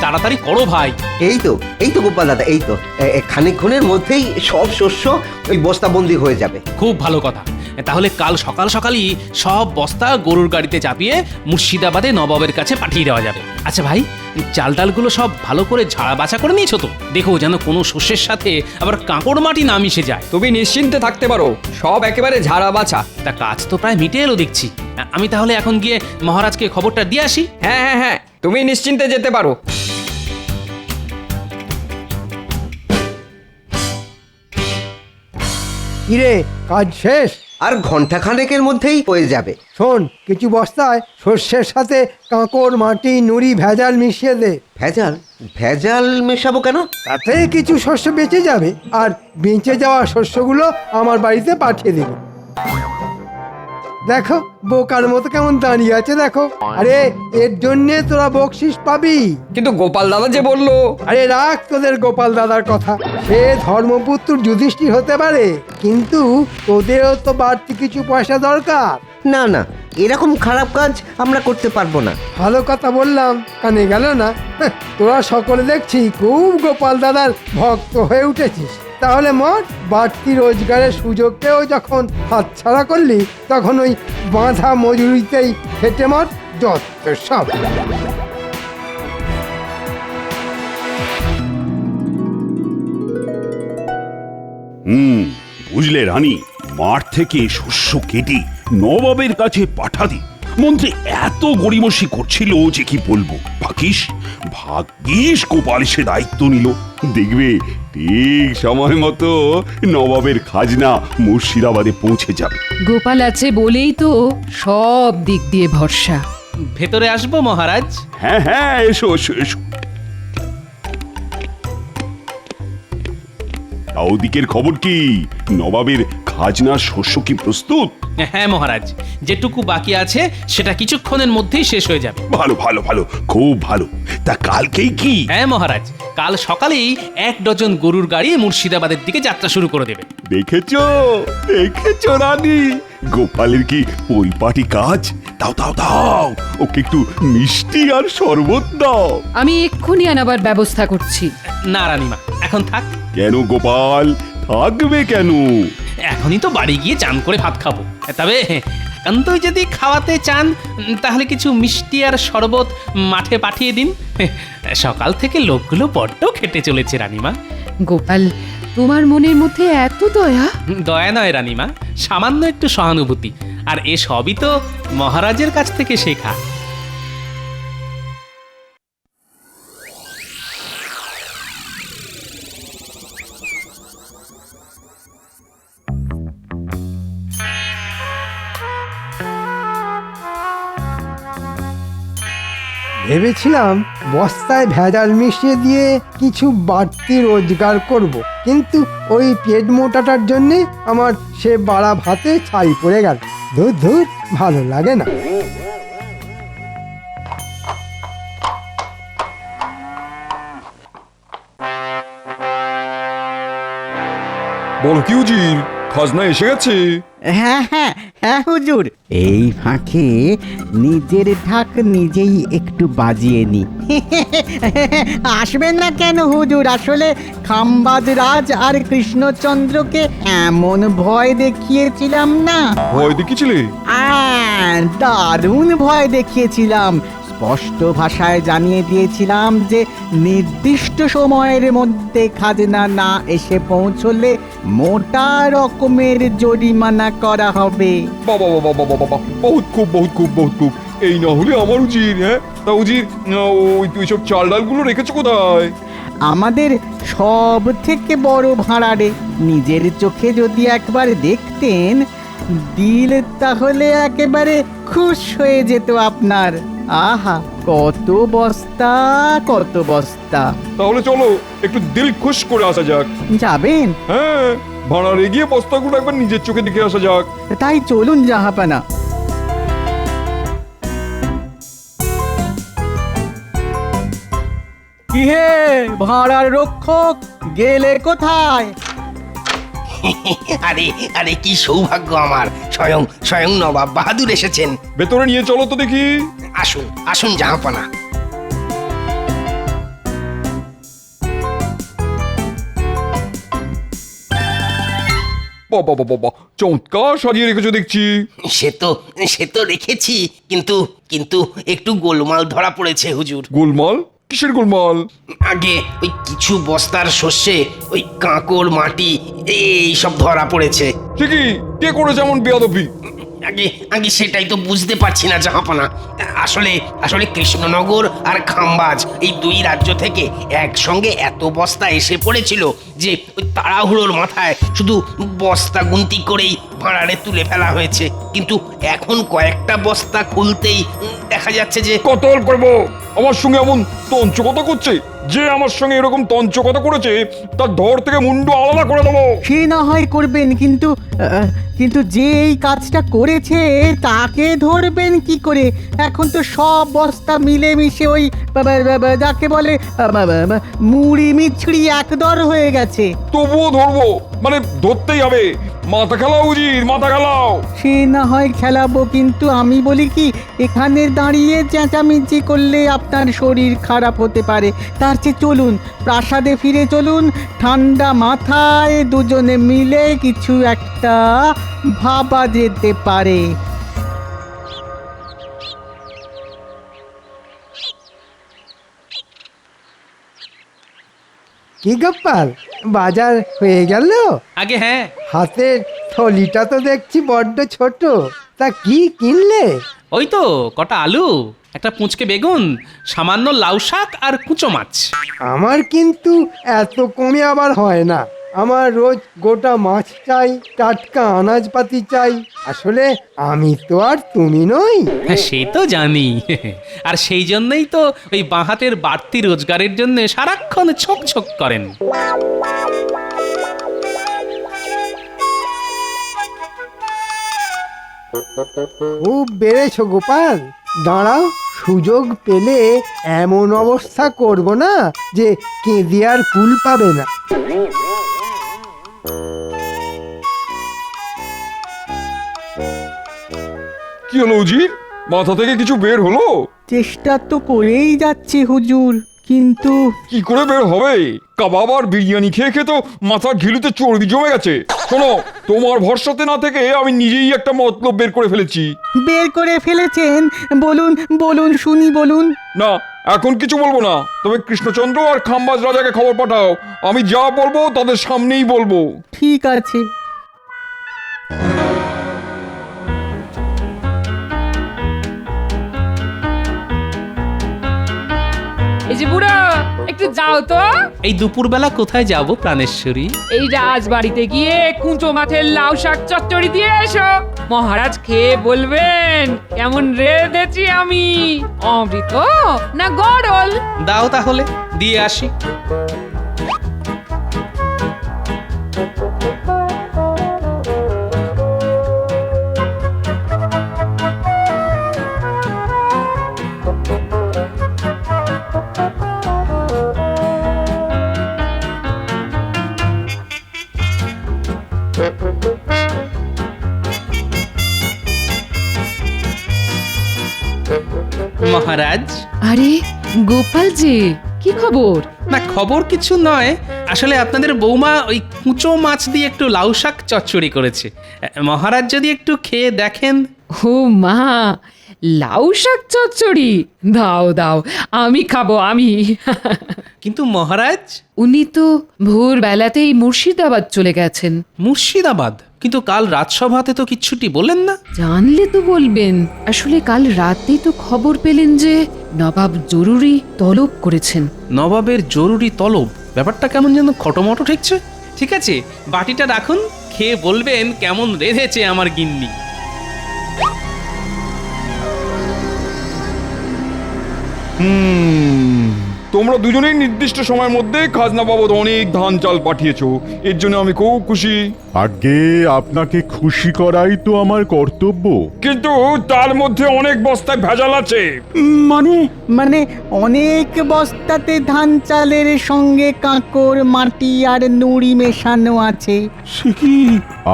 তাড়াতাড়ি করো ভাই। এই তো গোপাল দাদা, এই তো খানিকক্ষণের মধ্যেই সব শস্য ওই বস্তাবন্দি হয়ে যাবে। খুব ভালো কথা। তাহলে কাল সকাল সকালই সব বস্তা গরুর গাড়িতে চাপিয়ে মুর্শিদাবাদে নবাবের কাছে পাঠিয়ে দেওয়া যাবে। আচ্ছা ভাই, চাল ডালগুলো সব ভালো করে ঝাড়া বাছা করে নিয়েছো তো? দেখো যেন কোনো শস্যের সাথে আবার কাঁকড় মাটি না মিশে যায়। তুমি নিশ্চিন্তে থাকতে পারো, সব একেবারে ঝাড়া বাছা। তা কাজ তো প্রায় মিটে এলো দেখছি। আমি তাহলে এখন গিয়ে মহারাজকে খবরটা দিয়ে আসি। হ্যাঁ হ্যাঁ হ্যাঁ, তুমি নিশ্চিন্তে যেতে পারো। কিরে, কাজ শেষ? আর ঘন্টাখানেকের মধ্যেই হয়ে যাবে। শোন, কিছু বস্তায় শস্যের সাথে কাঁকড় মাটি নুড়ি ভেজাল মিশিয়ে দে। ভেজাল? ভেজাল মেশাবো কেন? তাতে কিছু শস্য বেঁচে যাবে, আর বেঁচে যাওয়া শস্যগুলো আমার বাড়িতে পাঠিয়ে দিবি। দেখো বোকার মতো কেমন দাঁড়িয়ে আছে দেখো। আরে এর জন্যে তোরা বকশিস পাবি। কিন্তু গোপাল দাদা যে বললো। আরে রাখ তোদের গোপাল দাদার কথা। সে ধর্মপুত্র যুধিষ্ঠির হতে পারে, কিন্তু তোদেরও তো বাড়তি কিছু পয়সা দরকার। না না, এরকম খারাপ কাজ আমরা করতে পারবো না। ভালো কথা বললাম, কানে গেল না? তোরা সকলে দেখছি খুব গোপাল দাদার ভক্ত হয়ে উঠেছিস। তাহলে মোট বাড়তি রোজগারের সুযোগকেও যখন হাতছাড়া করলি, তখন ওই বাঁধা মজুরিতেই খেটে মর যত সব। বুঝলে রানী, মাঠ থেকে শস্য কেটে নবাবের কাছে পাঠাতে মন্ত্রী এত গড়িমসি করছিল যে কি বলবো। ভাগ্যিস গোপাল সে দায়িত্ব নিল। দেখবে ঠিক সময় মতো নবাবের খাজনা মুর্শিদাবাদে পৌঁছে যাবে। গোপাল আছে বলেই তো সব দিক দিয়ে ভরসা। ভেতরে আসবো মহারাজ? হ্যাঁ হ্যাঁ, এসো এসো এসো। তা ওদিকের খবর কি? নবাবের খাজনার শস্য কি প্রস্তুত? হ্যাঁ মহারাজ, যেটুকু বাকি আছে সেটা কিছুক্ষণের মধ্যেই শেষ হয়ে যাবে। ভালো ভালো ভালো, খুব ভালো। তা কালকেই কি? হ্যাঁ মহারাজ, কাল সকালেই 1 ডজন গরুর গাড়ি মুর্শিদাবাদের দিকে যাত্রা শুরু করে দেবে। দেখেছো দেখেছো রানী, গোপালের কি পরিপাটি কাজ। দাও দাও দাও, ওকে একটু মিষ্টি আর শরবত দাও। আমি এক্ষুনি আনাবার ব্যবস্থা করছি। না রানীমা, এখন থাক। কেন গোপাল, থাকবে কেন? এখনই তো বাড়ি গিয়ে চান করে ভাত খাবো। তবে একান্তই যদি খাওয়াতে চান, তাহলে কিছু মিষ্টি আর শরবত মাঠে পাঠিয়ে দিন। সকাল থেকে লোকগুলো বড্ড খেটে চলেছে রানীমা। গোপাল, তোমার মনের মধ্যে এত দয়া? দয়া নয় রানীমা, সামান্য একটু সহানুভূতি। আর এ সবই তো মহারাজের কাছ থেকে শেখা। ভেবেছিলাম বস্তায় ভেজাল মিশিয়ে দিয়ে কিছু বাড়তি রোজগার করব, কিন্তু ওই পেট মোটাটার জন্যে আমার সে বাড়া ভাতে ছাই পড়ে গেল। ধুর ধুর, ভালো লাগে না। বল কি উজির, খাজনা এসে গেছে? হ্যাঁ হ্যাঁ হ্যাঁ হুজুর, এই ফাঁকে নিজের ঢাক নিজেই একটু বাজিয়ে নি। আসবেন না কেন হুজুর? আসলে খাম্বাজ রাজ আর কৃষ্ণচন্দ্রকে এমন ভয় দেখিয়েছিলাম না। ভয় দেখিয়েছিলে? দারুণ ভয় দেখিয়েছিলাম। স্পষ্ট ভাষায় জানিয়ে দিয়েছিলাম যে নির্দিষ্ট সময়ের মধ্যে খাজনা না এসে পৌঁছলে মোটা রকমের জরিমানা করা হবে। বাবা বাবা বাবা বাবা, বহুত খুব বহুত খুব বহুত খুব। এই না হলে আমার উজির। হ্যাঁ তা উজির, ওই তুই সব চাল ডালগুলো রেখেছো কোথায়? আমাদের সব থেকে বড় ভাড়ারে। নিজের চোখে যদি একবার দেখতেন দিল, তাহলে একেবারে খুশ হয়ে যেত আপনার। আহা, কত বস্তা কত বস্তা। তাহলে চলো একটু দিল খুশ করে আসা যাক। যাবেন? হ্যাঁ, ভাড়ারে গিয়ে বস্তাগুলো একবার নিজের চোখে দেখে আসা যাক। তাই চলুন জাহাপানা। কি হে ভাড়ার রক্ষক, গেলে কোথায়? আরে আরে, কি সৌভাগ্য আমার! স্বয়ং স্বয়ং নবাব বাহাদুর এসেছেন। ভেতরে নিয়ে চলো তো দেখি। আসুন আসুন জাহাপনা। বাবা বাবা বাবা, চমৎকার সাজিয়ে রেখেছো দেখছি। সে তো রেখেছি, কিন্তু কিন্তু একটু গোলমাল ধরা পড়েছে হুজুর। গোলমাল? কিসের গোলমাল? আগে ওই কিছু বস্তার শস্যে ওই কাঁকড় মাটি এই সব ধরা পড়েছে। ঠিকই, কে করেছে এমন বেয়াদবি? আগে আগে সেটাই তো বুঝতে পারছি না জাহাপানা। আসলে আসলে কৃষ্ণনগর আর খাম্বাজ এই দুই রাজ্য থেকে একসঙ্গে এত বস্তা এসে পড়েছিল যে ওই তাড়াহুড়োর মাথায় শুধু বস্তা গুনতি করেই ভাঁড়ারে তুলে ফেলা হয়েছে। কিন্তু এখন কয়েকটা বস্তা খুলতেই দেখা যাচ্ছে যে কতল করবো? আমার সঙ্গে এমন তঞ্চকতা করছে, যে আমার সঙ্গে এরকম তঞ্চকতা করেছে তার ধর থেকে মুন্ডু আলাদা করে দেবো। সে না হয় করবেন, কিন্তু কিন্তু যে এই কাজটা করেছে তাকে ধরবেন কি করে? এখন তো সব বস্তা মিলেমিশে ওই যাকে বলে মুড়ি মিছড়ি একদর হয়ে গেছে। তবুও ধরবো, মানে ধরতেই হবে। মাথা খেলাও উচিত, মাথা খেলাও। সে না হয় খেলাবো, কিন্তু আমি বলি কি, এখানে দাঁড়িয়ে চেঁচামেচি করলে আপনার শরীর খারাপ হতে পারে। তার চেয়ে চলুন প্রাসাদে ফিরে চলুন, ঠান্ডা মাথায় দুজনে মিলে কিছু একটা ভাবা যেতে পারে। কি গোপাল, বাজার হয়ে গেল? আগে হ্যাঁ, হাতের থলিটা তো দেখছি বড্ড ছোট, তা কি কিনলে? ওই তো কটা আলু, একটা পুঁচকে বেগুন, সামান্য লাউ শাক আর কুচো মাছ। আমার কিন্তু এত কমে আবার হয় না। আমার রোজ গোটা মাছ চাই, টাটকা আনাজপাতি চাই। আসলে আমি তো আর তুমি নই। হ্যাঁ সে তো জানি, আর সেই জন্যই তো ওই বাঁ হাতের বাড়তি রোজগারের জন্য সারাক্ষণ ছোক ছোক করেন। খুব বেড়েছো গোপাল, দাঁড়াও, সুযোগ পেলে এমন অবস্থা করব না যে কেঁদে আর কুল পাবে না। কি হলো উজির, মাথা থেকে কিছু বের হলো? চেষ্টা তো করেই যাচ্ছি হুজুর, কিন্তু কি করে বের হবে? কাবাব আর বিরিয়ানি খেয়ে খেয়ে তো মাথার ঘিলুতে চর্বি জমে গেছে। শোনো, তোমার ভরসাতে না থেকে আমি নিজেই একটা মতলব বের করে ফেলেছি। বের করে ফেলেছেন? বলুন বলুন শুনি, বলুন। না, এখন কিছু বলবো না, তবে কৃষ্ণচন্দ্র আর খাম্বাজ রাজাকে খবর পাঠাও। আমি যা বলবো তাদের সামনেই বলবো। ঠিক আছে। এই যে বুড়ো, একটু যাও তো। এই দুপুরবেলা কোথায় যাব প্রাণেশ্বরী? এই রাজবাড়িতে গিয়ে কুঁচো মাছের লাউ শাক চচ্চড়ি দিয়ে এসো। মহারাজ খেয়ে বলবেন কেমন রেঁধেছি আমি, অমৃত না গড়ল। দাও তাহলে, দিয়ে আসি। মহারাজ। আরে গোপাল যে, কি খবর? না খবর কিছু নয়, আসলে আপনাদের বৌমা ওই কুঁচো মাছ দিয়ে একটু লাউ শাক চচ্চড়ি করেছে। মহারাজ যদি একটু খেয়ে দেখেন। ও মা, লাউ শাক চচ্চড়ি দাও দাও, আমি খাবো আমি। কিন্তু মহারাজ। উনি তো ভোরবেলাতেই মুর্শিদাবাদ চলে গেছেন। মুর্শিদাবাদ? কিন্তু কাল রাজসভাতে তো কিচ্ছুটি বললেন না। জানলে তো বলবেন। আসলে কাল রাতেই তো খবর পেলেন যে নবাব জরুরি তলব করেছেন। নবাবের জরুরি তলব? ব্যাপারটা কেমন যেন খটোমটো ঠেকছে। ঠিক আছে, বাটিটা রাখুন, খেয়ে বলবেন কেমন রেঁধেছে আমার গিন্নি। তোমরা দুজনেই নির্দিষ্ট সময়ের মধ্যে খাজনা বাবদ অনেক ধান চাল পাঠিয়েছো, এর জন্য আমি খুব খুশি। আগে আপনাকে খুশি করাই তো আমার কর্তব্য। কিন্তু তার মধ্যে অনেক বস্তায় ভেজাল আছে। মানে অনেক বস্তাতে ধান চালের সঙ্গে কাঁকড় মাটি আর নুড়ি মেশানো আছে। সে কি?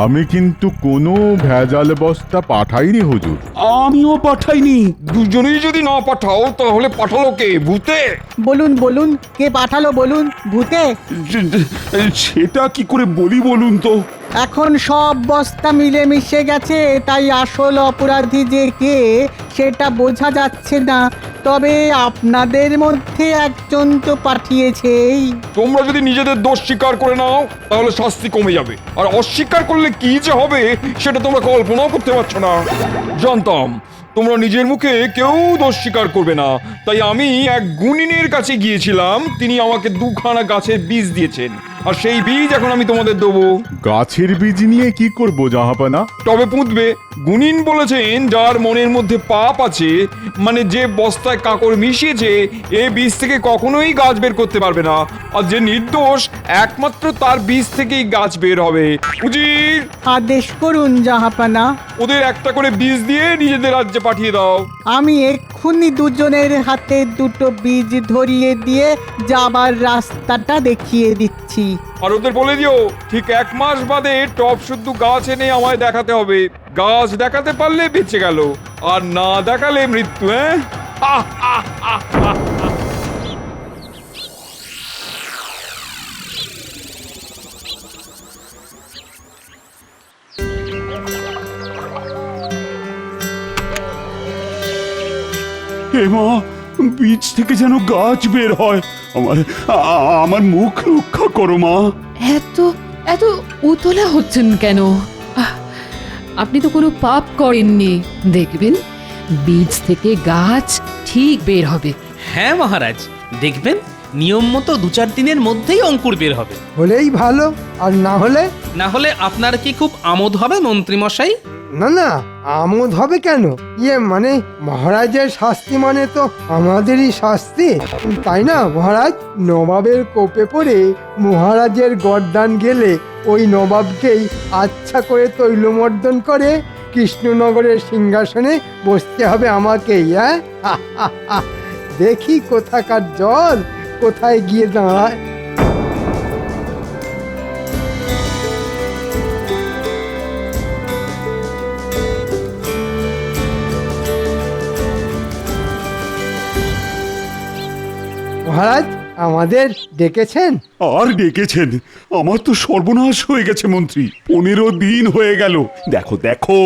আমি কিন্তু কোনো ভেজাল বস্তা পাঠাইনি হুজুর। আমিও পাঠাইনি। দুজনেই যদি না পাঠাও তাহলে পাঠালো কে? ভূতে? বলুন বলুন বলুন, কে পাঠালো বলুন? ভূতে? সেটা কি করে বলি বলুন তো? এখন সব বস্তা মিলেমিশে গেছে, তাই আসল অপরাধী যে কে সেটা বোঝা যাচ্ছে না। তবে আপনাদের মধ্যে একজন তো পাঠিয়েছেই। তোমরা যদি নিজেদের দোষ স্বীকার করে নাও তাহলে শাস্তি কমে যাবে, আর অস্বীকার করলে কি যে হবে সেটা তোমরা কল্পনাও করতে পারছো না। জানতাম তোমরা নিজের মুখে কেউ দোষ স্বীকার করবে না, তাই আমি এক গুণিনের কাছে গিয়েছিলাম। তিনি আমাকে 2খানা গাছের বীজ দিয়েছেন, আর সেই বীজ এখন আমি তোমাদের দেবো। গাছের বীজ নিয়ে কি করব জাহাপানা? তবে পুঁতবে। গুণিন বলেছেন যার মনের মধ্যে পাপ আছে, মানে যে বস্তায় কাকড় মিশিয়েছে, এই বীজ থেকে কখনোই গাছ বের করতে পারবে না। আর যে নির্দোষ, একমাত্র তার বীজ থেকেই গাছ বের হবে। উজির, আদেশ করুন জাহাপানা। ওদের একটা করে বীজ দিয়ে নিজেদের রাজ্যে পাঠিয়ে দাও। আমি এক্ষুনি দুজনের হাতে 2টো বীজ ধরিয়ে দিয়ে যাবার রাস্তাটা দেখিয়ে দিচ্ছি। আর ওদের বলে দিও ঠিক 1 মাস বাদে টপ শুদ্ধ গাছ এনে আমায় দেখাতে হবে। গাছ দেখাতে পারলে বেঁচে গেল, আর না দেখালে মৃত্যু। হে মা, বীজ থেকে যেন গাছ বের হয়। আমার মুখ রক্ষা করো মা। এত এত উতলা হচ্ছেন কেন? আহ, আপনি তো কোনো পাপ করেননি। দেখবেন বীজ থেকে গাছ ঠিক বের হবে। হ্যাঁ মহারাজ, দেখবেন নিয়ম মতো 2-4 দিনের মধ্যেই অঙ্কুর বের হবে। হলেই ভালো, আর না হলে? না হলে আপনার কি খুব আমোদ হবে মন্ত্রী মশাই? না না, আমোদ হবে কেন? মানে মহারাজের শাস্তি মানে তো আমাদেরই শাস্তি, তাই না মহারাজ? নবাবের কোপে পড়ে মহারাজের গর্দান গেলে ওই নবাবকেই আচ্ছা করে তৈলমর্দন করে কৃষ্ণনগরের সিংহাসনে বসতে হবে আমাকেই। হ্যাঁ, দেখি কোথাকার জল কোথায় গিয়ে দাঁড়ায়। মহারাজ, আমাদের ডেকেছেন? আর ডেকেছেন? আমার তো সর্বনাশ হয়ে গেছে মন্ত্রী। 15 দিন হয়ে গেল। দেখো দেখো,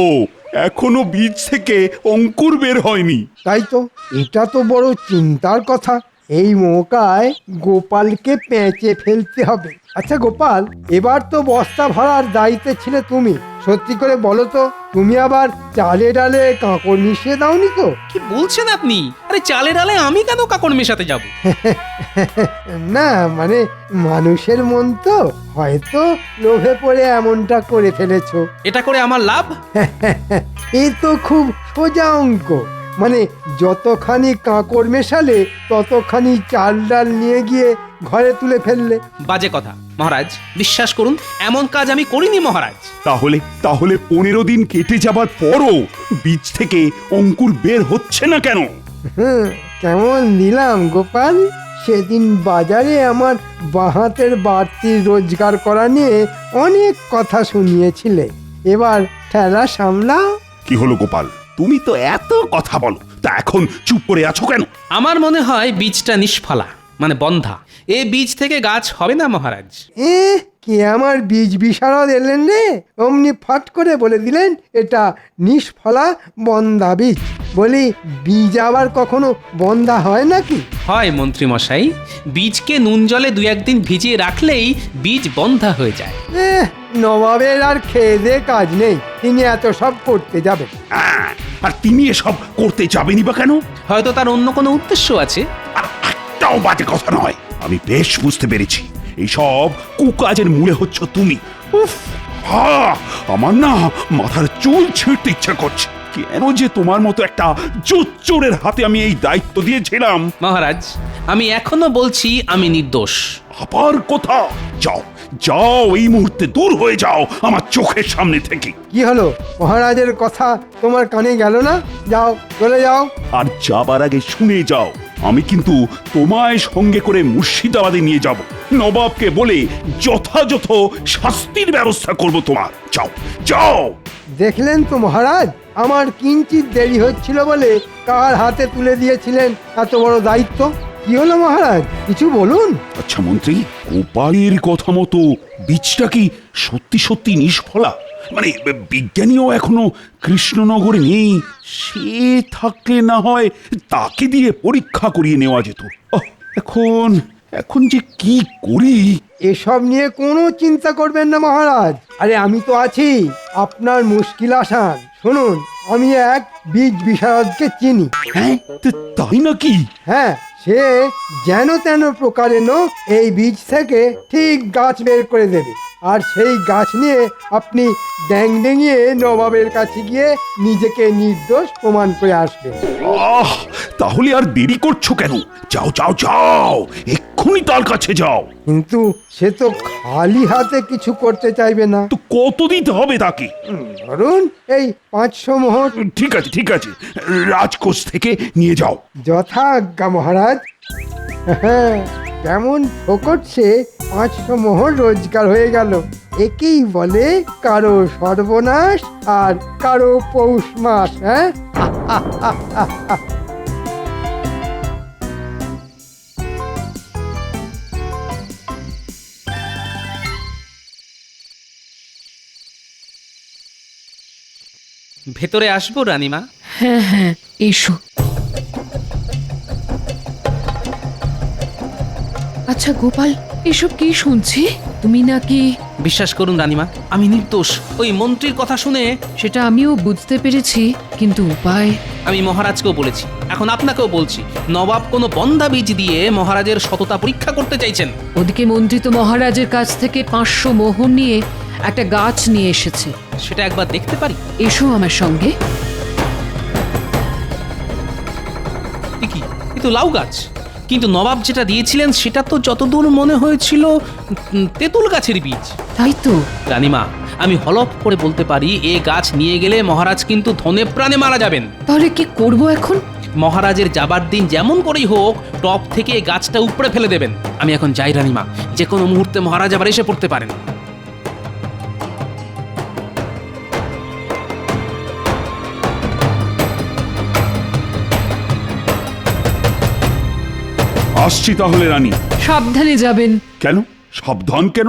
এখনো বীজ থেকে অঙ্কুর বের হয়নি। তাই তো, এটা তো বড় চিন্তার কথা। এই মৌকায় গোপালকে পেঁচে ফেলতে হবে। আচ্ছা গোপাল, এবার তো বস্তা ভরার দায়িত্বে ছিলে তুমি। সত্যি করে বলো তো, তুমি আবার চালে ডালে কাঁকড় মিশিয়ে দাওনি তো? কি বলছেন আপনি? আরে চালে ডালে আমি কেন কাকড় মেশাতে যাব? না মানে মানুষের মন তো, হয়তো লোভে পড়ে এমনটা করে ফেলেছো। এটা করে আমার লাভ? এ তো খুব সোজা অঙ্ক। মানে যতখানি কাঁকড় মেশালে ততখানি চাল ডাল নিয়ে গিয়ে ঘরে তুলে ফেললে। বাজে কথা মহারাজ, বিশ্বাস করুন এমন কাজ আমি করিনি মহারাজ। তাহলে 15 দিন কেটে যাবার পরও বীজ থেকে অঙ্কুর বের হচ্ছে না কেন? কেমন দিলাম গোপাল? সেদিন বাজারে আমার বাহাতের বাড়তি রোজগার করা নিয়ে অনেক কথা শুনিয়েছিলে। এবার ঠেলা সামলাও। কি হলো গোপাল, তুমি তো এত কথা বলো, তা এখন চুপ করে আছো কেন? আমার মনে হয় বীজটা নিষ্ফলা, মানে বন্ধা। এই বীজ থেকে গাছ হবে না মহারাজ। কে আমার বীজ বিশারদ এলেন রে? অমনি ফট করে বলে দিলেন এটা নিষ্ফলা বন্ধা বীজ। বলি, বীজ আবার কখনো বন্ধা হয় নাকি? হয় মন্ত্রী মশাই, বীজকে নুন জলে 2-1 দিন ভিজিয়ে রাখলেই বীজ বন্ধা হয়ে যায়। নবাবের আর খেয়ে দে কাজ নেই, তিনি এত সব করতে যাবেন। আর তিনি এসব করতে যাবেনি বা কেন? হয়তো তার অন্য কোনো উদ্দেশ্য আছে। আর একটাও বাজে কথা নয়, আমি বেশ বুঝতে পেরেছি। এইসব কুকাজের মূলে হচ্ছে তুমি। উফ, আমার না মাথার চুল ছিঁড়তে ইচ্ছা করছে। কেন যে তোমার মতো একটা জোচ্চোরের হাতে আমি এই দায়িত্ব দিয়েছিলাম। মহারাজ, আমি এখনো বলছি আমি নির্দোষ। আবার কোথা? যাও যাও, এই মুহূর্তে দূর হয়ে যাও আমার চোখের সামনে থেকে। কি হলো, মহারাজের কথা তোমার কানে গেল না? যাও, চলে যাও। আর যাবার আগে শুনে যাও, আমি কিন্তু তোমায় সঙ্গে করে মুর্শিদাবাদে নিয়ে যাব। নবাবকে বলে যথাযথ শাস্তির ব্যবস্থা করব তোমার। যাও যাও। দেখলেন তো মহারাজ, আমার কিঞ্চিত দেরি হচ্ছিল বলে কার হাতে তুলে দিয়েছিলেন এত বড় দায়িত্ব। কি হলো মহারাজ, কিছু বলুন। আচ্ছা মন্ত্রী, গোপালের কথা মতো বীজটা কি সত্যি সত্যি নিষ্ফলা? মানে বিজ্ঞানীও এখনো কৃষ্ণনগরে নেই। সে থাকলে না হয় তাকে দিয়ে পরীক্ষা করিয়ে নেওয়া যেত। এখন এখন যে কি করি? এসব নিয়ে কোনো চিন্তা করবেন না মহারাজ, আরে আমি তো আছি, আপনার মুশকিল আসান। শুনুন, আমি এক বীজ বিশারদকে চিনি। হ্যাঁ, তাই নাকি? হ্যাঁ, সে যেন তেন প্রকারেণ এই বীজ থেকে ঠিক গাছ বের করে দেবে, আর সেই গাছ নিয়ে আপনি ড্যাং ডেঙিয়ে নবাবের কাছে গিয়ে নিজেকে নির্দোষ প্রমাণ করে আসবেন। তাহলে আর দেরি করছো কেন? যাও যাও যাও, এক্ষুনি তার কাছে যাও। কিন্তু সে তো খালি হাতে কিছু করতে চাইবে না। তো কত দিতে হবে তাকে? ধরুন এই 500 মোহর। ঠিক আছে ঠিক আছে, রাজকোষ থেকে নিয়ে যাও। যথাজ্ঞা মহারাজ। হ্যাঁ, কেমন ঠোকরছে, 500 মোহর রোজগার হয়ে গেল। একেই বলে কারো সর্বনাশ আর কারো পৌষ মাস। হ্যাঁ, ভেতরে আসবো রানীমা? হ্যাঁ হ্যাঁ, এসো। আচ্ছা গোপাল, এসব কি শুনছি? তুমি নাকি? বিশ্বাস করুন রানীমা, আমি নির্দোষ। ওই মন্ত্রীর কথা শুনে সেটা আমিও বুঝতে পেরেছি, কিন্তু উপায়? আমি মহারাজকেও বলেছি, এখন আপনাকেও বলছি, নবাব কোনো বন্ধা বীজ দিয়ে মহারাজের সততা পরীক্ষা করতে চাইছেন। ওদিকে মন্ত্রী তো মহারাজের কাছ থেকে 500 মোহর নিয়ে একটা গাছ নিয়ে এসেছে। সেটা একবার দেখতে পারি? এসো আমার সঙ্গে। কি, কিন্তু লাউ গাছ। কিন্তু নবাব যেটা দিয়েছিলেন সেটা তো যতদূর মনে হয়েছিল তেঁতুল গাছের বীজ। তাই তো রানীমা, আমি হলফ করে বলতে পারি এ গাছ নিয়ে গেলে মহারাজ কিন্তু ধনে প্রাণে মারা যাবেন। তাহলে কি করব এখন? মহারাজের যাবার দিন যেমন করেই হোক টপ থেকে এই গাছটা উপড়ে ফেলে দেবেন। আমি এখন যাই রানীমা, যে কোনো মুহূর্তে মহারাজ আবার এসে পড়তে পারেন। আসছি তাহলে রানী। সাবধানে যাবেন। কেন সাবধান কেন?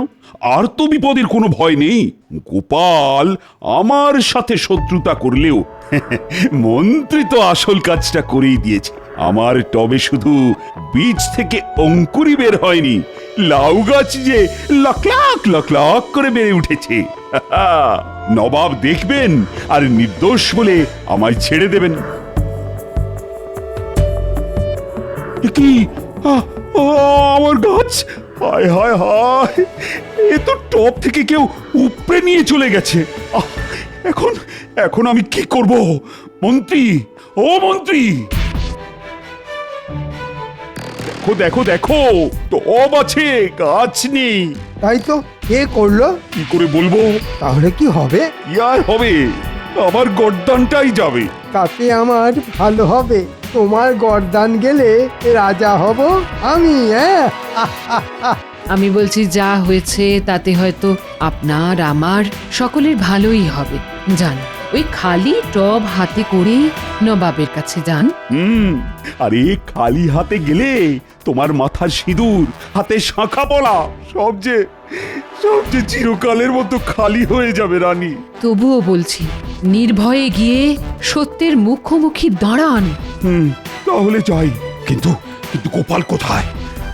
আর তো বিপদের কোনো ভয় নেই। গোপাল আমার সাথে শত্রুতা করলেও মন্ত্রী তো আসল কাজটা করেই দিয়েছে। আমার টবে শুধু বীজ থেকে অঙ্কুরি বের হয়নি, লাউ গাছ যে লাখ লাখ লাখ লাখ করে বেড়ে উঠেছে। নবাব দেখবেন আর নির্দোষ বলে আমায় ছেড়ে দেবেন। কি আমার গাছ? হায় হায় হায়, এ তো টপ থেকে কেউ উপড়ে নিয়ে চলে গেছে। এখন এখন আমি কি করব? মন্ত্রী, ও মন্ত্রী, দেখো দেখো দেখো, টব আছে, গাছ নেই। তাই তো, কে করলো? কি করে বলবো? তাহলে কি হবে? কি আর হবে, আমার গর্দানটাই যাবে। তাতে আমার ভালো হবে, তোমার গর্দান গেলে রাজা হব আমি। হ্যাঁ, আমি বলছি যা হয়েছে তাতে হয়তো আপনার আমার সকলের ভালোই হবে। যান, ওই খালি টব হাতে করে নবাবের কাছে যান। আরে খালি হাতে গেলে তোমার মাথার সিঁদুর, হাতে শাঁখা পলা সব যে চিরকালের মতো খালি হয়ে যাবে রানী। তবুও বলছি, নির্ভয়ে গিয়ে সত্যের মুখোমুখি দাঁড়ান। তাহলে যাই। কিন্তু কিন্তু গোপাল কোথায়?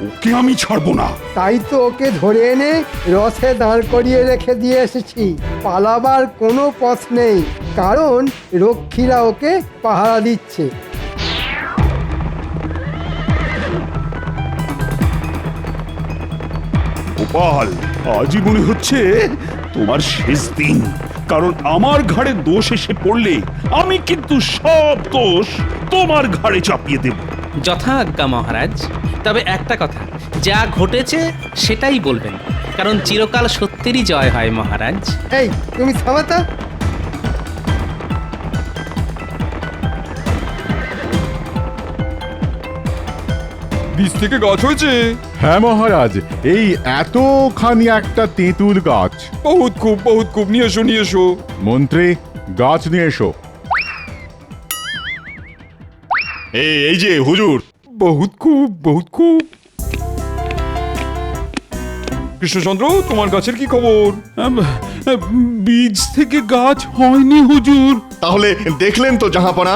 ওকে আমি ছাড়বো না। তাই তো ওকে ধরে এনে রথে দাঁড় করিয়ে রেখে দিয়ে এসেছি। পালাবার কোনো পথ নেই, কারণ রক্ষীরা ওকে পাহারা দিচ্ছে। গোপাল, আজই মনে হচ্ছে তোমার শেষ দিন, কারণ আমার ঘাড়ে দোষ এসে পড়লে আমি কিন্তু সব দোষ তোমার ঘাড়ে চাপিয়ে দেব। যথাজ্ঞা মহারাজ। তবে একটা কথা, যা ঘটেছে সেটাই বলবেন, কারণ চিরকাল সত্যেরই জয় হয় মহারাজ। এই তুমি থামাতা। বীজ থেকে গাছ হয়েছে। হ্যাঁ মহারাজ, এই এতখানি একটা তেঁতুল গাছ। বহুত খুব নিয়ে এসো নিয়ে এসো। মন্ত্রী, গাছ নিয়ে এসো। এই যে হুজুর। বহুত খুব বহুত খুব। কৃষ্ণচন্দ্র, তোমার গাছের কি খবর? বীজ থেকে গাছ হয়নি হুজুর। তাহলে দেখলেন তো জাহাপনা,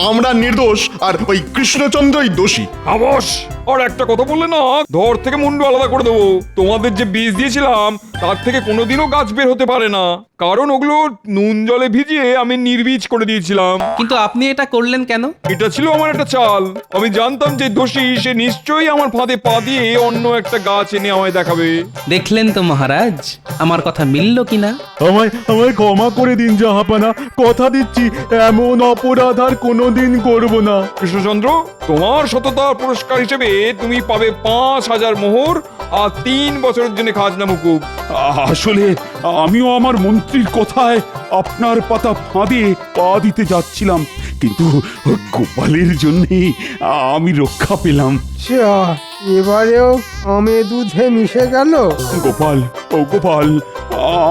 আমরা নির্দোষ আর ওই কৃষ্ণচন্দ্রই দোষী। খামোশ! আর একটা কথা বললে না, ধর থেকে মুন্ডু আলাদা করে দেবো। তোমাদের যে বীজ দিয়েছিলাম তার থেকে কোনোদিনও গাছ বের হতে পারে না, কারণ ওগুলো নুন জলে ভিজিয়ে আমি নির্বীজ করে দিয়েছিলাম। কিন্তু আপনি এটা করলেন কেন? এটা ছিল আমার একটা চাল। আমি জানতাম যে দোষী সে নিশ্চয়ই আমার ফাঁদে পা দিয়ে অন্য একটা গাছ এনে আমায় দেখাবে। দেখলেন তো মহারাজ, আমার কথা মিলল কিনা? আমায় ক্ষমা করে দিন জাহাপানা, কথা দিচ্ছি এমন অপরাধ আর কোনোদিন করব না। কৃষ্ণচন্দ্র, তোমার সততার পুরস্কার হিসেবে তুমি পাবে ৫,০০০ মোহর আর ৩ বছরের জন্য খাজনা মুকুব। আসলে আমিও আমার মন্ত্রীর কথায় আপনার পাতা ফাঁদে পা দিতে যাচ্ছিলাম, কিন্তু গোপালের জন্যে আমি রক্ষা পেলাম। যা, এবারেও আমে দুধে মিশে গেল। গোপাল, ও গোপাল,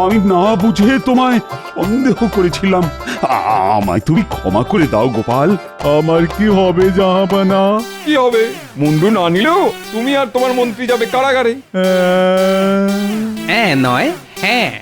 আমি না বুঝে তোমায় সন্দেহ করেছিলাম। আমায় তুমি ক্ষমা করে দাও গোপাল। আমার কি হবে জাহাপানা? কি হবে? মুন্ডু না নিলেও তুমি আর তোমার মন্ত্রী যাবে কারাগারে। হ্যাঁ নয় হ্যাঁ।